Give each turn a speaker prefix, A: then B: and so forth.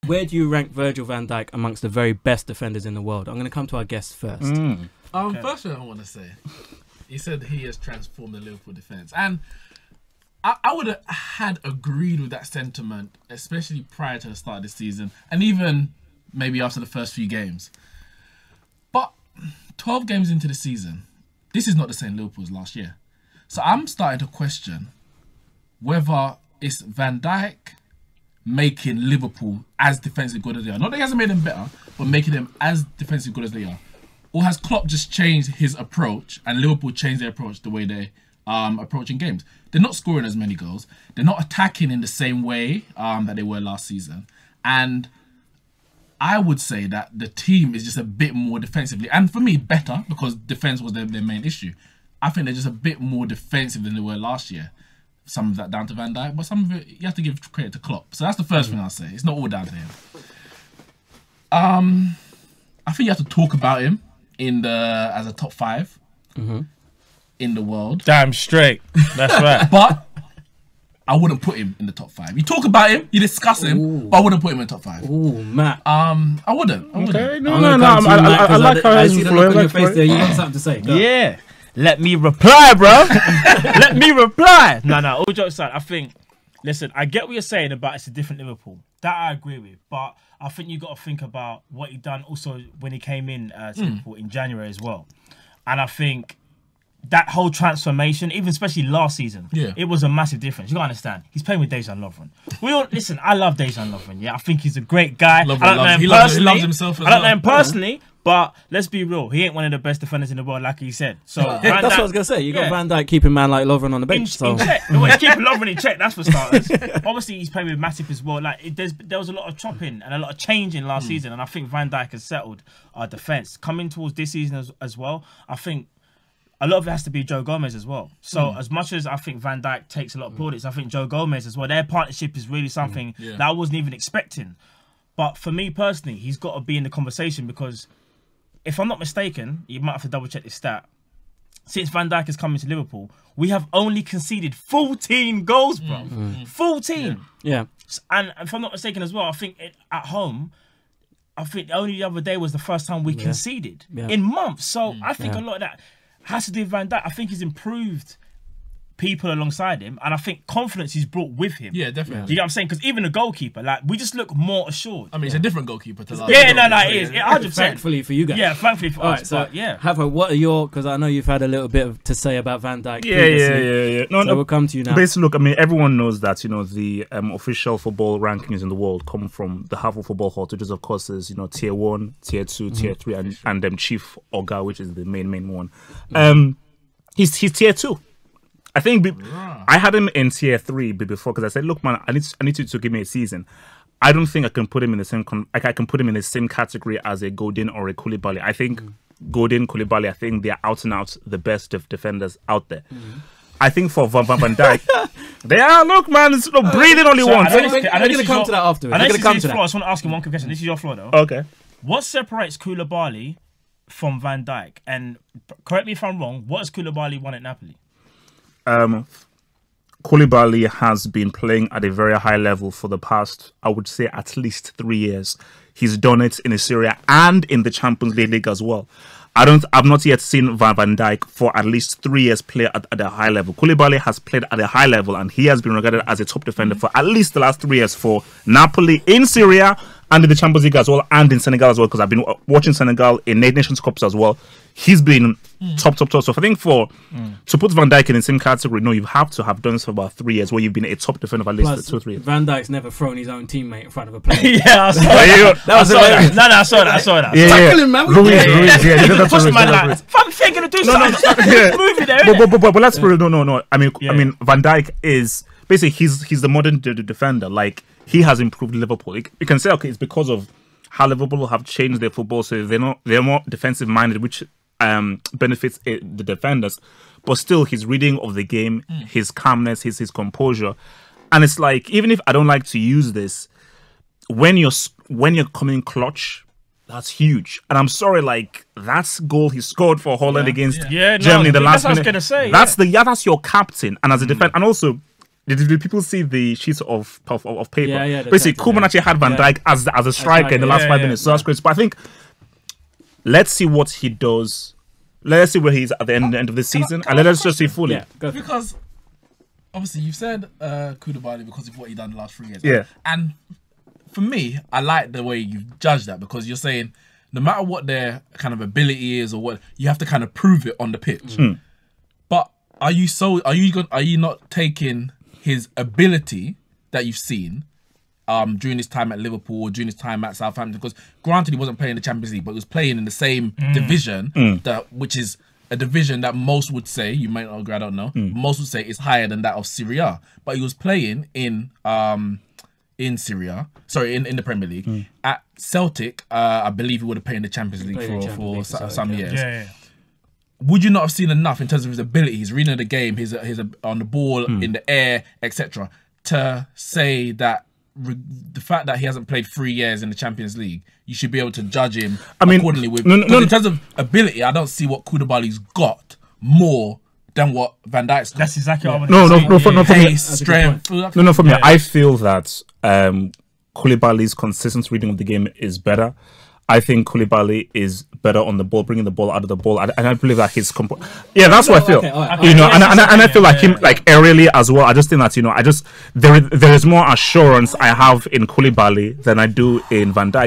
A: Where do you rank Virgil van Dijk amongst the very best defenders in the world? I'm going to come to our guests first.
B: First thing I want to say, he said he has transformed the Liverpool defence. And I would have had agreed with that sentiment, especially prior to the start of the season, and even maybe after the first few games. But 12 games into the season, this is not the same Liverpool as last year. So I'm starting to question whether it's Van Dijk making Liverpool as defensively good as they are. Not that he hasn't made them better, but making them as defensively good as they are. Or has Klopp just changed his approach and Liverpool changed their approach the way they approaching games? They're not scoring as many goals. They're not attacking in the same way that they were last season. And I would say that the team is just a bit more defensively, and for me, better, because defence was their main issue. I think they're just a bit more defensive than they were last year. Some of that down to Van Dijk, but some of it you have to give credit to Klopp. So that's the first thing I'll say. It's not all down to him. I think you have to talk about him as a top 5 in the world.
C: Damn straight. That's right.
B: But I wouldn't put him in the top 5. You talk about him, you discuss him, but I wouldn't put him in the top 5.
A: Ooh, Matt.
B: I wouldn't.
C: Okay. No. I like how
A: I see the look on your face there. You got something to say. Go.
C: Yeah. Let me reply, bro. Let me reply. No. All jokes aside, I think, listen, I get what you're saying about it's a different Liverpool. That I agree with. But I think you got to think about what he done also when he came in to Liverpool in January as well. And I think that whole transformation, even especially last season, it was a massive difference. You got to understand. He's playing with Dejan Lovren. Listen, I love Dejan Lovren. Yeah, I think he's a great guy.
B: He loves himself as well.
C: I don't know him personally, but let's be real. He ain't one of the best defenders in the world, like he said. So
A: that's what I was going to say. You got Van Dijk keeping man like Lovren on the bench.
C: In check. He's keeping Lovren in check, that's for starters. Obviously, he's playing with Matip as well. Like there was a lot of chopping and a lot of changing last season, and I think Van Dijk has settled our defence. Coming towards this season as well, I think a lot of it has to be Joe Gomez as well. So as much as I think Van Dijk takes a lot of plaudits, I think Joe Gomez as well, their partnership is really something that I wasn't even expecting. But for me personally, he's got to be in the conversation because if I'm not mistaken, you might have to double check this stat. Since Van Dijk has come into Liverpool, we have only conceded 14 goals, bro. 14.
A: Yeah.
C: And if I'm not mistaken as well, I think at home, I think only the other day was the first time we conceded in months. So I think a lot of that has to do with Van Dijk. I think he's improved people alongside him, and I think confidence he's brought with him.
B: Yeah, definitely.
C: You know what I'm saying? Because even the goalkeeper, like, we just look more assured.
B: I mean, it's a different goalkeeper to last.
C: Yeah, it is. 100%.
A: Thankfully for you guys.
C: Yeah, thankfully for us.
A: So,
C: but yeah.
A: Hava, what are your? Because I know you've had a little bit to say about Van Dijk.
D: Yeah.
A: No, we'll come to you now.
D: Basically, look, I mean, everyone knows that the official football rankings in the world come from the Harvard Football Hall, which is of course is tier 1, tier 2, tier 3, and Chief Oga, which is the main one. He's tier 2. I think I had him in tier 3 before because I said, look, man, I need you to give me a season. I don't think I can put him in the same I can put him in the same category as a Godin or a Koulibaly. I think Godin, Koulibaly, I think they're out and out the best defenders out there. I think for Van Dijk, they are, look, man, it's breathing only once.
A: I'm going to come to that afterwards.
C: I just want to ask you one quick question. This is your floor, though.
D: Okay.
C: What separates Koulibaly from Van Dijk? And correct me if I'm wrong, what has Koulibaly won at Napoli?
D: Koulibaly has been playing at a very high level for the past, I would say, at least 3 years. He's done it in the Serie A and in the Champions League as well. I've not yet seen Van Dijk for at least 3 years play at a high level. Koulibaly has played at a high level and he has been regarded as a top defender for at least the last 3 years for Napoli in Serie A and in the Champions League as well and in Senegal as well because I've been watching Senegal in Nations Cups as well. He's been top. So I think to put Van Dijk in the same category, no, you have to have done this for about 3 years where you've been a top defender for at least 2 or 3 years.
A: Van Dijk's never thrown his own teteammate in front of a player.
C: I saw that. I saw that.
A: Tackle him, man.
D: Ruiz,
C: push man like, I'm thinking to do something. Movie there.
D: But let's put it. No. I mean, Van Dijk is basically he's the modern defender. Like he has improved Liverpool. You can say okay, it's because of how Liverpool have changed their football, so they're more defensive minded, which benefits the defenders. But still, his reading of the game, his calmness, his composure, and it's like even if I don't like to use this, when you're coming clutch. That's huge. And I'm sorry, like, that's goal he scored for Holland against Germany in the last minute.
C: That's what I was going to say.
D: That's your captain. And as a defender, and also, Did people see the sheets of paper?
A: Yeah,
D: Basically, Koeman actually had Van Dijk as a striker in the last 5 minutes. So that's great. But I think let's see what he does. Let's see where he's at the end of the season, and let's just see fully.
A: Yeah, go for it.
B: Because obviously you've said Koulibaly because of what he done the last 3 years.
D: Yeah.
B: And for me, I like the way you've judged that, because you're saying no matter what their kind of ability is or what, you have to kind of prove it on the pitch. But are you not taking his ability that you've seen during his time at Liverpool or during his time at Southampton? Because granted, he wasn't playing in the Champions League, but he was playing in the same division, which is a division that most would say, you might not agree, I don't know, most would say is higher than that of Serie A. But he was playing in Serie A, sorry, in the Premier League. At Celtic, I believe he would have played in the Champions League for some years.
C: Yeah.
B: Would you not have seen enough in terms of his ability, his reading of the game, his on the ball, in the air, etc., to say that the fact that he hasn't played 3 years in the Champions League, you should be able to judge him accordingly? In terms of ability, I don't see what Koulibaly's got more than what Van Dijk's got.
C: That's exactly what I
D: No, for me.
B: Pace, strength.
D: No, for me, I feel that Koulibaly's consistent reading of the game is better. I think Koulibaly is better on the ball, bringing the ball out of the ball, and I believe that his that's what I feel.
A: Okay, right.
D: You know, and I feel like him, like aerially as well. I just think that there is more assurance I have in Koulibaly than I do in Van Dijk.